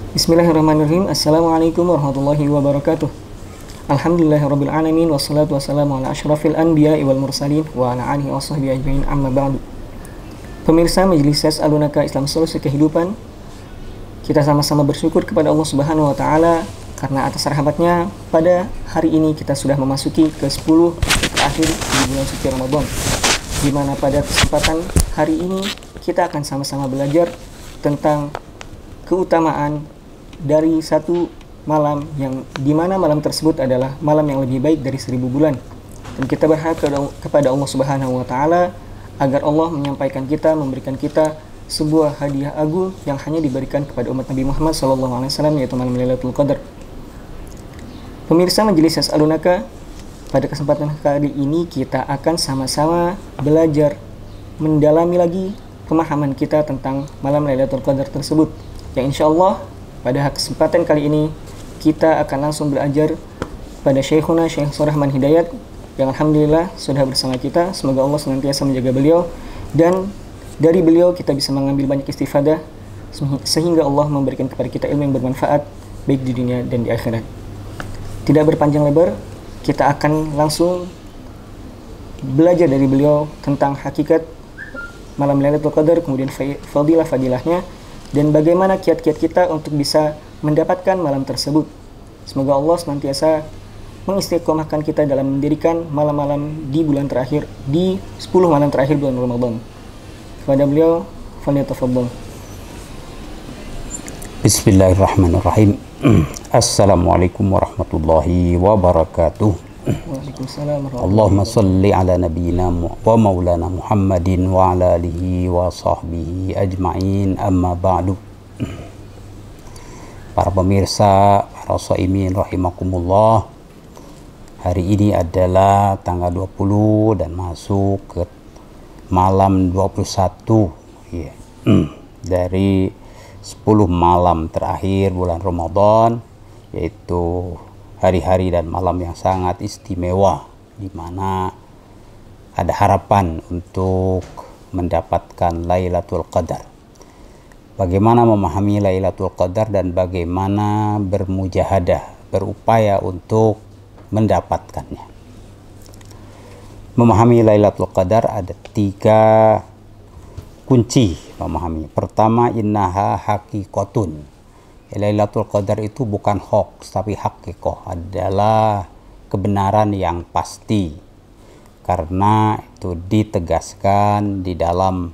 Bismillahirrahmanirrahim. Assalamualaikum warahmatullahi wabarakatuh. Alhamdulillahirabbil alamin wassalatu wassalamu ala asyrafil anbiya'i wal mursalin wa ala alihi washabbihi ajmain amma ba'du. Pemirsa Majelis Ses Alunaka Islam Solusi Kehidupan, kita sama-sama bersyukur kepada Allah Subhanahu wa taala karena atas rahmatnya pada hari ini kita sudah memasuki ke 10 terakhir di bulan suci Ramadan, di mana pada kesempatan hari ini kita akan sama-sama belajar tentang keutamaan dari satu malam yang dimana malam tersebut adalah malam yang lebih baik dari 1000 bulan. Dan kita berharap kepada Allah Subhanahu wa taala agar Allah menyampaikan kita, memberikan kita sebuah hadiah agung yang hanya diberikan kepada umat Nabi Muhammad SAW, yaitu malam Lailatul Qadar. Pemirsa Majelis Ses Alunaka, pada kesempatan kali ini kita akan sama-sama belajar mendalami lagi pemahaman kita tentang malam Lailatul Qadar tersebut, yang insya Allah pada kesempatan kali ini kita akan langsung belajar pada Syekhuna Syekh Surahman Hidayat yang alhamdulillah sudah bersama kita. Semoga Allah senantiasa menjaga beliau dan dari beliau kita bisa mengambil banyak istifadah sehingga Allah memberikan kepada kita ilmu yang bermanfaat baik di dunia dan di akhirat. Tidak berpanjang lebar, kita akan langsung belajar dari beliau tentang hakikat malam Lailatul Qadar, kemudian fadilah-fadilahnya, dan bagaimana kiat-kiat kita untuk bisa mendapatkan malam tersebut. Semoga Allah senantiasa mengistiqomahkan kita dalam mendirikan malam-malam di bulan terakhir, di 10 malam terakhir bulan Ramadan. Kepada beliau, falyatafadhal. Bismillahirrahmanirrahim. Assalamualaikum warahmatullahi wabarakatuh. Waalaikumsalam warahmatullahi Allahumma salli ala nabiyyina wa maulana Muhammadin wa ala alihi wa sahbihi ajma'in, amma ba'du. Para pemirsa, para shaimin rahimakumullah, hari ini adalah tanggal 20 dan masuk ke malam 21 ya, dari 10 malam terakhir bulan Ramadan, yaitu hari-hari dan malam yang sangat istimewa, di mana ada harapan untuk mendapatkan Lailatul Qadar. Bagaimana memahami Lailatul Qadar dan bagaimana bermujahadah, berupaya untuk mendapatkannya. Memahami Lailatul Qadar ada 3 kunci memahami. Pertama, innaha haqiqatun. Lailatul Qadar itu bukan hoax, tapi hakikoh, adalah kebenaran yang pasti, karena itu ditegaskan di dalam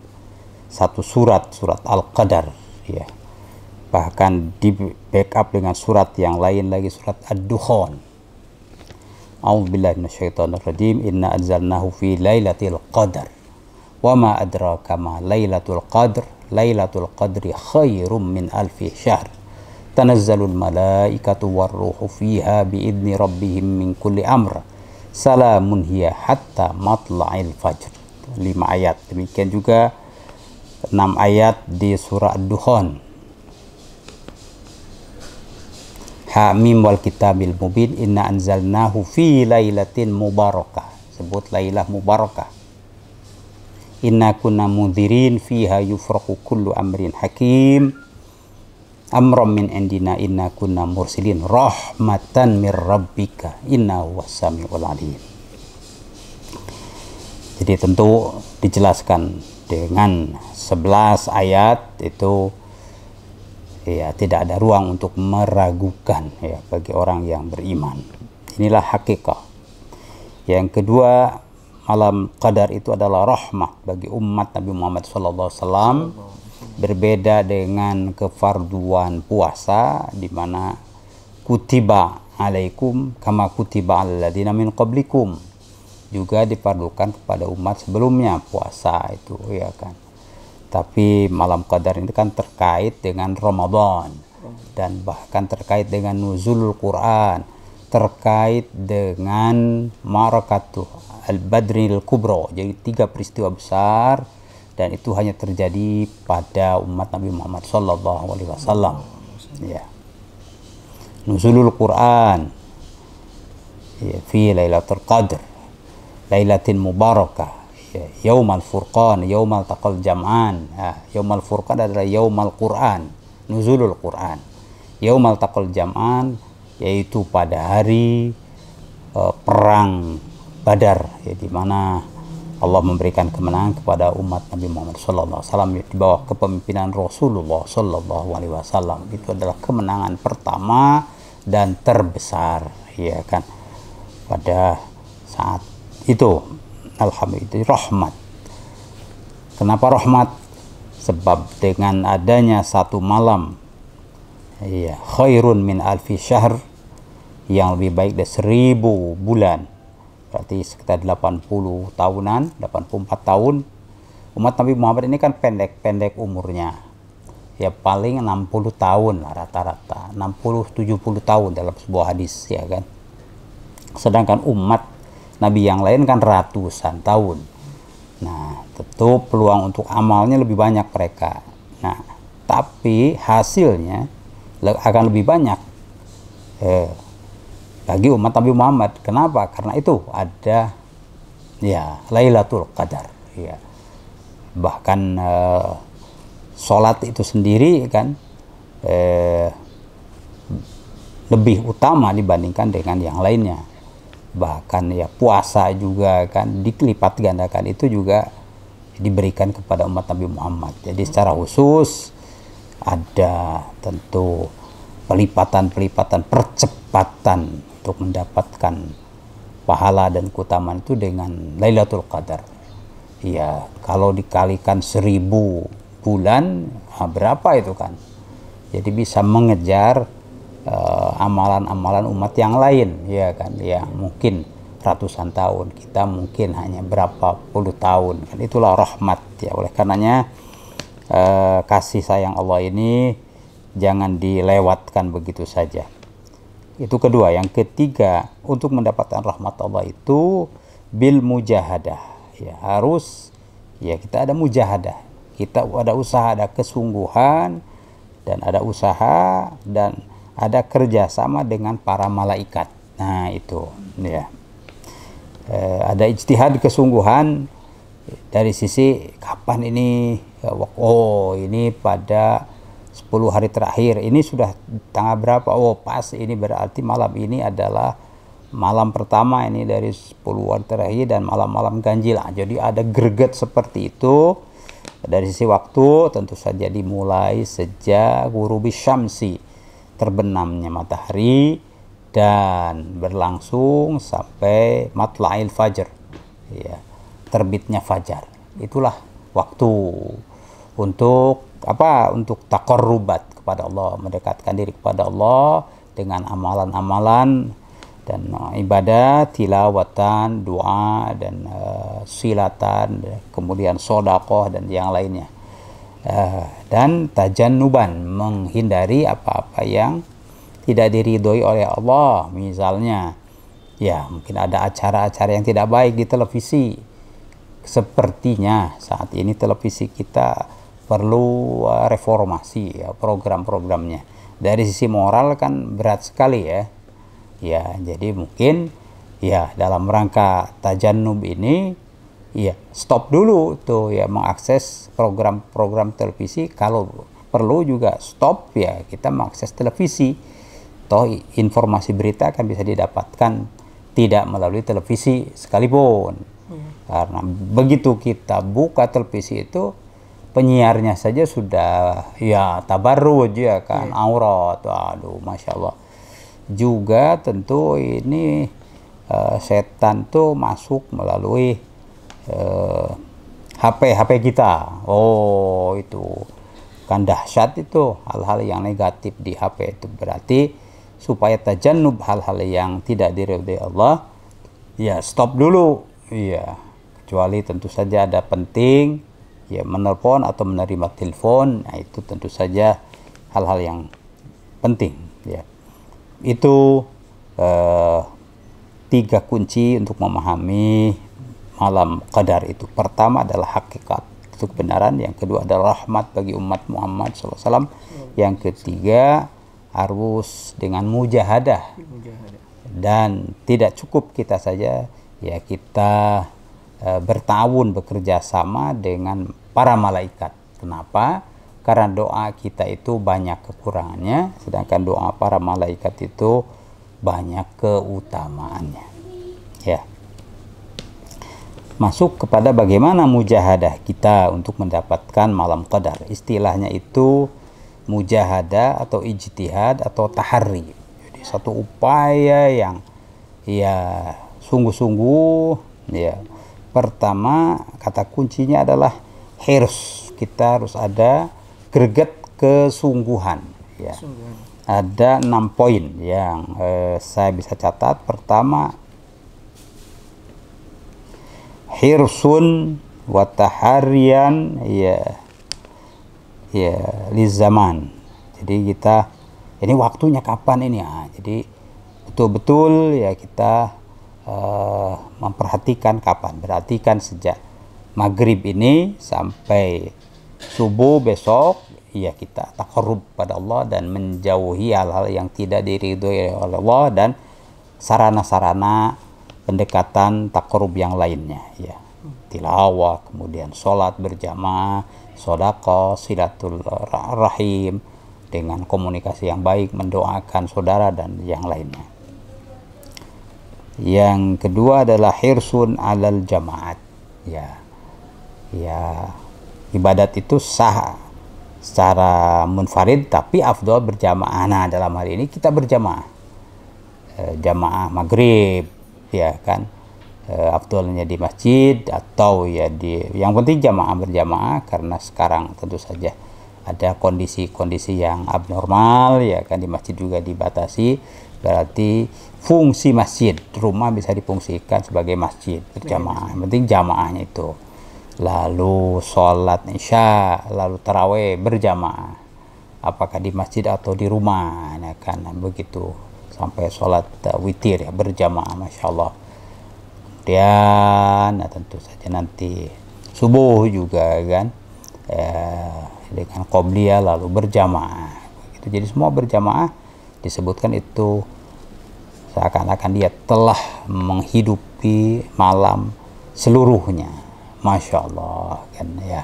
satu surat Al-Qadar ya. Bahkan di backup dengan surat yang lain lagi, surat Ad-Dukhan. A'udzubillahi minasyaitonirrajim. Inna anzalnahu fi lailatul qadar wa ma adraka ma lailatul qadr. Lailatul qadri khairum min alfi syahr. Tanazzalul malaikatu warruhu fiha biidni rabbihim min kulli amr. Salamun hiya hatta matla'il fajr. 5 ayat. Demikian juga 6 ayat di surah Ad-Dukhan. Hamim wal kitabil mubin. Inna anzalnahu fi lailatin mubarakah. Sebut lailah mubarakah. Inna kunna mudhirin fiha yufraqu kullu amrin hakim. Amram min indina inna kunna mursilin rahmatan mir rabbika inna huwas samiul alim. Jadi tentu dijelaskan dengan 11 ayat itu ya, tidak ada ruang untuk meragukan ya bagi orang yang beriman. Inilah hakikat. Yang kedua, malam qadar itu adalah rahmah bagi umat Nabi Muhammad SAW. Berbeda dengan kefarduan puasa, di mana kutiba alaikum kama kutiba alal ladzina min qablikum, juga difardukan kepada umat sebelumnya puasa itu ya kan. Tapi malam qadar ini kan terkait dengan Ramadan, dan bahkan terkait dengan nuzulul Quran, terkait dengan Ma'rakatuh Al-Badril Kubra. Jadi 3 peristiwa besar, dan itu hanya terjadi pada umat Nabi Muhammad SAW ya. Nuzulul Quran ya, fi Lailatul Qadr, Lailatin Mubarakah ya, Yaumal Furqan, Yaumal Taqal Jam'an ya. Yaumal Furqan adalah Yaumal Quran, Nuzulul Quran. Yaumal taqal jam'an, yaitu pada hari perang Badar, ya, di mana Allah memberikan kemenangan kepada umat Nabi Muhammad SAW di bawah kepemimpinan Rasulullah SAW. Itu adalah kemenangan pertama dan terbesar, ya kan, pada saat itu. Alhamdulillah, rahmat. Kenapa rahmat? Sebab dengan adanya satu malam, ya, khairun min alfi syahr, yang lebih baik dari 1000 bulan, berarti sekitar 80 tahunan, 84 tahun. Umat Nabi Muhammad ini kan pendek-pendek umurnya, ya paling 60 tahun lah rata-rata, 60-70 tahun dalam sebuah hadis, ya kan. Sedangkan umat Nabi yang lain kan ratusan tahun. Nah, tentu peluang untuk amalnya lebih banyak mereka. Nah, tapi hasilnya akan lebih banyak bagi umat Nabi Muhammad. Kenapa? Karena itu ada, ya, Lailatul Qadar, ya. Bahkan sholat itu sendiri kan lebih utama dibandingkan dengan yang lainnya. Bahkan ya puasa juga kan dilipat gandakan, itu juga diberikan kepada umat Nabi Muhammad. Jadi secara khusus ada tentu pelipatan-pelipatan, percepatan untuk mendapatkan pahala dan keutamaan itu dengan Lailatul Qadar. Ya, kalau dikalikan 1000 bulan, berapa itu kan? Jadi bisa mengejar amalan-amalan umat yang lain, ya kan, yang mungkin ratusan tahun, kita mungkin hanya berapa puluh tahun kan. Itulah rahmat, ya. Oleh karenanya kasih sayang Allah ini jangan dilewatkan begitu saja. Itu kedua. Yang ketiga, untuk mendapatkan rahmat Allah itu bil mujahadah, ya, harus, ya, kita ada mujahadah, kita ada usaha, ada kesungguhan, dan ada usaha dan ada kerjasama dengan para malaikat. Nah, itu, ya, ada ijtihad, kesungguhan dari sisi kapan ini, oh ini pada 10 hari terakhir, ini sudah tanggal berapa, oh pas ini berarti malam ini adalah malam pertama ini dari 10 hari terakhir dan malam-malam ganjil. Jadi ada greget seperti itu. Dari sisi waktu tentu saja dimulai sejak ghurubi syamsi, terbenamnya matahari, dan berlangsung sampai matla'il fajr, ya, terbitnya fajar. Itulah waktu untuk apa? Untuk taqarrubat kepada Allah, mendekatkan diri kepada Allah dengan amalan-amalan dan ibadah, tilawatan, doa, dan silatan, kemudian sodakoh dan yang lainnya. Dan tajannuban, menghindari apa-apa yang tidak diridhoi oleh Allah. Misalnya, ya, mungkin ada acara-acara yang tidak baik di televisi. Sepertinya saat ini televisi kita perlu reformasi, ya, program-programnya. Dari sisi moral kan berat sekali, ya. Ya, jadi mungkin, ya, dalam rangka tajannub ini, ya, stop dulu tuh, ya, mengakses program-program televisi. Kalau perlu juga stop, ya, kita mengakses televisi. Toh informasi berita akan bisa didapatkan tidak melalui televisi sekalipun. Karena begitu kita buka televisi itu, penyiarnya saja sudah, ya, tabarruj, ya kan, aurat. Aduh, Masya Allah. Juga tentu ini setan tuh masuk melalui HP kita. Oh, itu kan dahsyat itu, hal-hal yang negatif di HP itu. Berarti supaya tajannub hal-hal yang tidak diridhoi Allah, ya, stop dulu, ya, kecuali tentu saja ada penting, ya, menelpon atau menerima telepon. Nah, itu tentu saja hal-hal yang penting, ya. Itu 3 kunci untuk memahami malam qadar itu. Pertama adalah hakikat, itu kebenaran. Yang kedua adalah rahmat bagi umat Muhammad SAW. Yang ketiga harus dengan mujahadah. Dan tidak cukup kita saja, ya, kita bertawun, bekerja sama dengan para malaikat. Kenapa? karena doa kita itu banyak kekurangannya, sedangkan doa para malaikat itu banyak keutamaannya. Ya. Masuk kepada bagaimana mujahadah kita untuk mendapatkan malam qadar. Istilahnya itu mujahadah atau ijtihad atau tahari. Jadi satu upaya yang ya sungguh-sungguh ya. Pertama, kata kuncinya adalah hirs. Kita harus ada greget kesungguhan ya. Ada 6 poin yang saya bisa catat. Pertama, hirsun wa taharian ya li zaman. Jadi kita ini waktunya kapan ini ya. Jadi betul-betul ya kita memperhatikan kapan. Berarti kan sejak maghrib ini sampai subuh besok ya kita taqarrub pada Allah dan menjauhi hal-hal yang tidak diridhoi oleh Allah dan sarana-sarana pendekatan taqarrub yang lainnya ya. Tilawah, kemudian sholat berjamaah, sedekah, silatul rahim, dengan komunikasi yang baik, mendoakan saudara dan yang lainnya. Yang kedua adalah hirsun alal jamaat ya. Ya, ibadat itu sah secara munfarid tapi afdal berjamaah. Nah, dalam hal ini kita berjamaah. Jamaah maghrib ya kan, afdalnya di masjid atau ya yang penting jamaah berjamaah, karena sekarang tentu saja ada kondisi-kondisi yang abnormal ya kan, di masjid juga dibatasi, berarti fungsi masjid rumah bisa difungsikan sebagai masjid berjamaah, yang penting jamaahnya itu. Lalu sholat isya, lalu taraweh berjamaah, apakah di masjid atau di rumah ya kan, begitu sampai sholat witir ya berjamaah, masya Allah. Kemudian tentu saja nanti subuh juga kan dengan qobliyah lalu berjamaah gitu. Jadi semua berjamaah disebutkan itu seakan-akan dia telah menghidupi malam seluruhnya, masya Allah kan ya.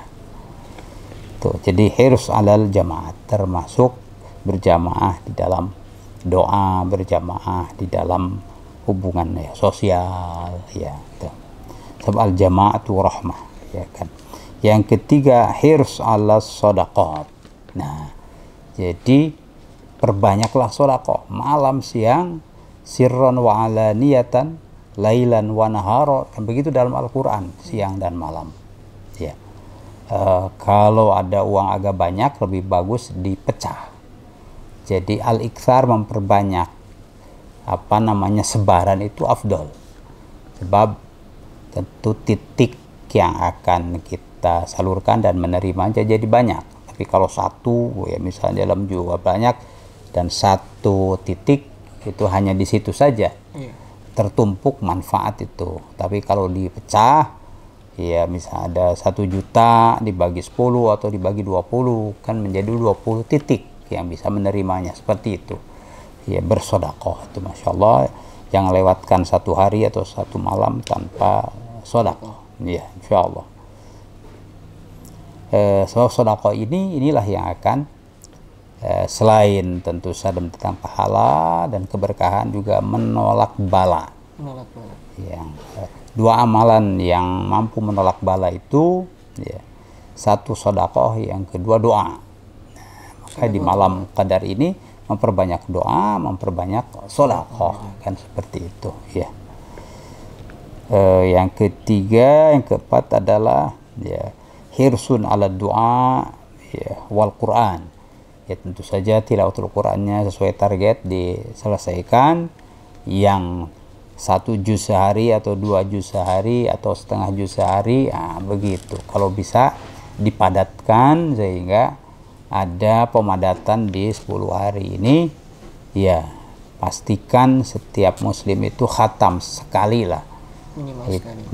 Tuh, jadi harus alal jamaah, termasuk berjamaah di dalam doa, berjamaah di dalam hubungan ya, sosial ya. Sebab al jamaatu rahmah ya kan. Yang ketiga, hirs ala shadaqat. Nah, jadi perbanyaklah sedekah malam siang, sirran wa alaniyatan, lailan wa nahara, kan begitu dalam Al-Qur'an, siang dan malam ya. Kalau ada uang agak banyak lebih bagus dipecah. Jadi al-iktsar, memperbanyak sebaran itu afdol, sebab tentu titik yang akan kita salurkan dan menerima jadi banyak. Tapi kalau satu ya misalnya dalam juga banyak dan satu titik itu hanya di situ saja tertumpuk manfaat itu. Tapi kalau dipecah ya misalnya ada 1 juta dibagi 10 atau dibagi 20 kan menjadi 20 titik yang bisa menerimanya, seperti itu ya. Bersedekah itu masya Allah, jangan lewatkan 1 hari atau 1 malam tanpa sedekah ya, insya Allah. Sebab sedekah inilah yang akan selain tentu saja tentang pahala dan keberkahan juga menolak bala. Yang 2 amalan yang mampu menolak bala itu ya, 1 sedekah, yang kedua doa. Di malam qadar ini memperbanyak doa, memperbanyak sedekah kan, seperti itu ya. Yang ketiga, yang keempat adalah ya hirsun ala doa ya wal Quran ya. Tentu saja tilawatul Qurannya sesuai target diselesaikan, yang 1 juz sehari atau 2 juz sehari atau setengah juz sehari, begitu. Kalau bisa dipadatkan sehingga ada pemadatan di 10 hari ini ya, pastikan setiap muslim itu khatam sekali lah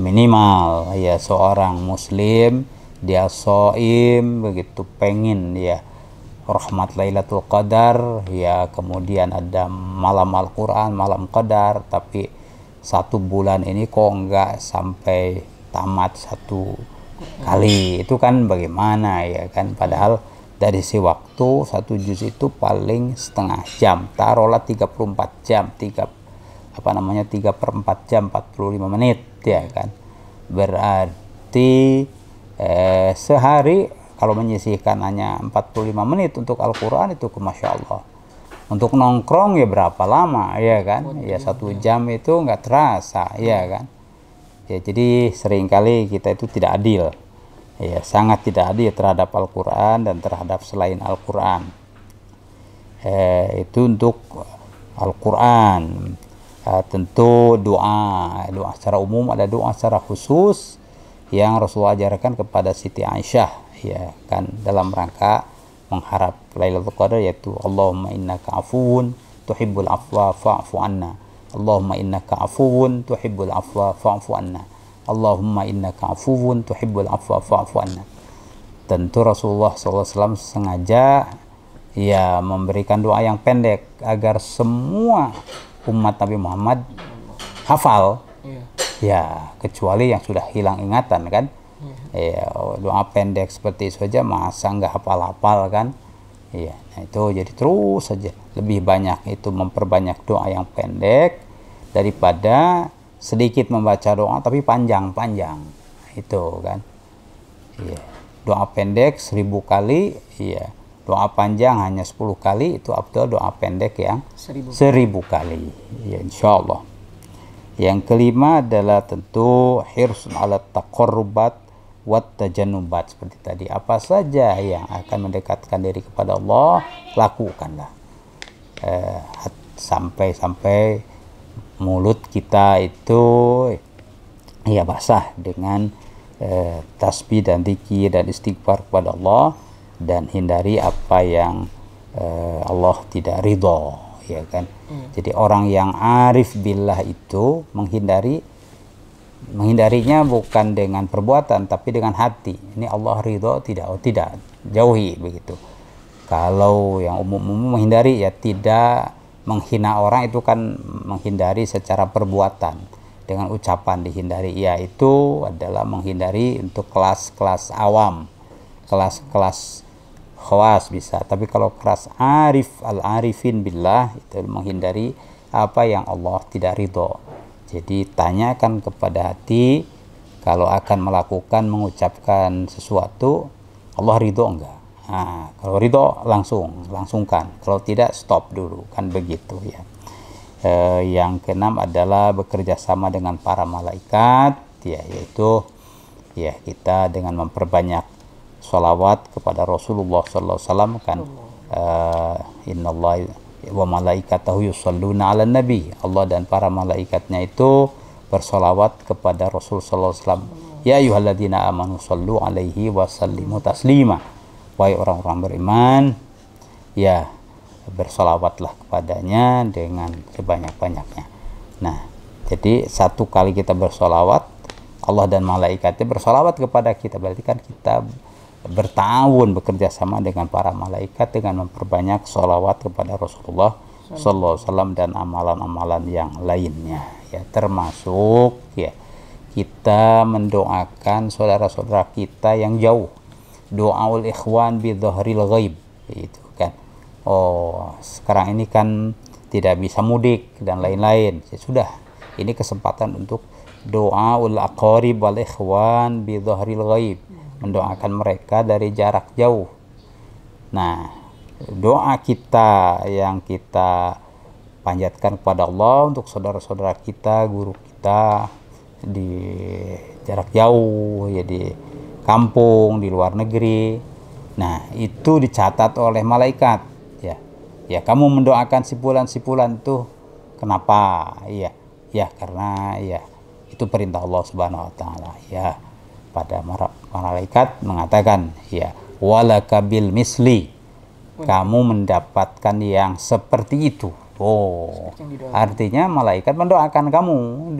minimal ya. Seorang muslim dia shaim begitu pengen ya rahmat Lailatul Qadar ya, kemudian ada malam Al-Quran, malam Qadar, tapi 1 bulan ini kok enggak sampai tamat 1 kali, itu kan bagaimana ya kan. Padahal dari si waktu satu juz itu paling setengah jam, taruhlah 34 jam, 3/4 jam 45 menit ya kan. Berarti sehari kalau menyisihkan hanya 45 menit untuk Al-Quran itu Masya Allah. Untuk nongkrong ya berapa lama ya kan, ya 1 jam itu nggak terasa ya kan. Ya, jadi seringkali kita itu tidak adil, ya sangat tidak adil terhadap Al-Quran dan terhadap selain Al-Quran. Itu untuk Al-Quran. Tentu doa secara umum, ada doa secara khusus yang Rasulullah ajarkan kepada Siti Aisyah ya kan, dalam rangka mengharap Lailatul Qadar, yaitu Allahumma innaka afuwun tuhibbul afwa fa'fu anna, Allahumma innaka afuwun tuhibbul afwa fa'fu anna, Allahumma innaka afuwun tuhibbul afwa fa'fu anna. Tentu Rasulullah SAW sengaja ya memberikan doa yang pendek agar semua umat Nabi Muhammad hafal, ya kecuali yang sudah hilang ingatan kan. Ya, doa pendek seperti itu saja masa nggak hafal-hafal kan. Ya, nah itu jadi terus saja lebih banyak itu memperbanyak doa yang pendek daripada sedikit membaca doa tapi panjang-panjang itu kan. Ya, doa pendek 1000 kali, ya doa panjang hanya 10 kali, itu afdal doa pendek yang 1000 kali ya insyaallah. Yang kelima adalah tentu hirsun ala taqarrubat wat tajannubat, seperti tadi, apa saja yang akan mendekatkan diri kepada Allah lakukanlah, sampai mulut kita itu ya basah dengan tasbih dan zikir dan istighfar kepada Allah, dan hindari apa yang Allah tidak ridho ya kan. Jadi orang yang arif billah itu menghindarinya bukan dengan perbuatan tapi dengan hati. Ini Allah ridho tidak jauhi begitu. Kalau yang umum menghindari ya tidak menghina orang, itu kan menghindari secara perbuatan, dengan ucapan dihindari, ya itu adalah menghindari untuk kelas-kelas awam, kelas-kelas khawas bisa. Tapi kalau kelas arif, al-arifin billah, itu menghindari apa yang Allah tidak ridho. Jadi tanyakan kepada hati, kalau akan melakukan, mengucapkan sesuatu, Allah ridho enggak? Nah, kalau ridho langsungkan, kalau tidak stop dulu, kan begitu ya. Yang keenam adalah bekerja sama dengan para malaikat, ya, yaitu ya kita dengan memperbanyak sholawat kepada Rasulullah SAW kan. Innallaha wa malaikatahu yusholluna 'alan nabi, Allah dan para malaikatnya itu bersolawat kepada Rasul sallallahu alaihi wasallam. Ya ayyuhalladzina amanu shollu 'alaihi wa sallimu taslima. Wahai orang-orang beriman, ya bersolawatlah kepadanya dengan sebanyak-banyaknya. Nah, jadi satu kali kita bersolawat, Allah dan malaikatnya bersolawat kepada kita, berarti kan kita bertahun bekerja sama dengan para malaikat dengan memperbanyak sholawat kepada Rasulullah Sallallahu Alaihi Wasallam dan amalan-amalan yang lainnya, ya termasuk ya kita mendoakan saudara-saudara kita yang jauh, doaul ikhwan bi dhahril ghaib, itu kan. Oh, sekarang ini kan tidak bisa mudik dan lain-lain, ya sudah, ini kesempatan untuk doaul aqarib wal ikhwan bi dhahril ghaib, mendoakan mereka dari jarak jauh. Nah, doa kita yang kita panjatkan kepada Allah untuk saudara-saudara kita, guru kita di jarak jauh, ya di kampung, di luar negeri. Nah, itu dicatat oleh malaikat, ya. Ya, kamu mendoakan sipulan-sipulan tuh kenapa? Iya, ya karena ya itu perintah Allah Subhanahu wa taala, ya. Pada malaikat mengatakan, ya walaka bil misli, kamu mendapatkan yang seperti itu. Oh, artinya malaikat mendoakan kamu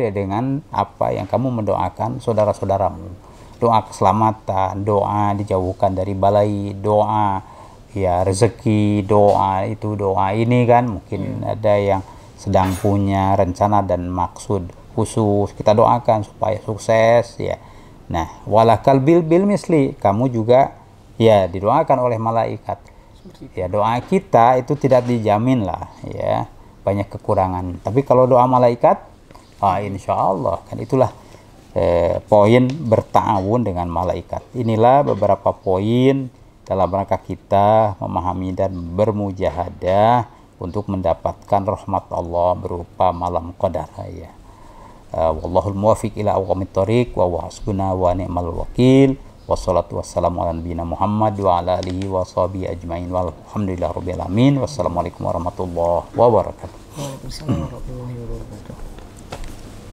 dengan apa yang kamu mendoakan saudara-saudaramu. Doa keselamatan, doa dijauhkan dari balai, doa ya rezeki, doa itu, doa ini kan mungkin ada yang sedang punya rencana dan maksud khusus, kita doakan supaya sukses, ya. Nah, walakal bil misli, kamu juga Ya, didoakan oleh malaikat. Ya, doa kita itu tidak dijamin lah, ya, banyak kekurangan. Tapi kalau doa malaikat, insya Allah kan itulah poin berta'awun dengan malaikat. Inilah beberapa poin dalam rangka kita memahami dan bermujahadah untuk mendapatkan rahmat Allah berupa malam qadar, ya. Wallahul muwafiq ila aqwamit thoriq wa hasbuna wa ni'mal wakil. Wassalatu wassalamu ala nabiyina Muhammad wa ala alihi wa sahbihi ajmain walhamdulillahi rabbil alamin. Wassalamualaikum warahmatullahi wabarakatuh. Waalaikumsalam warahmatullahi wabarakatuh.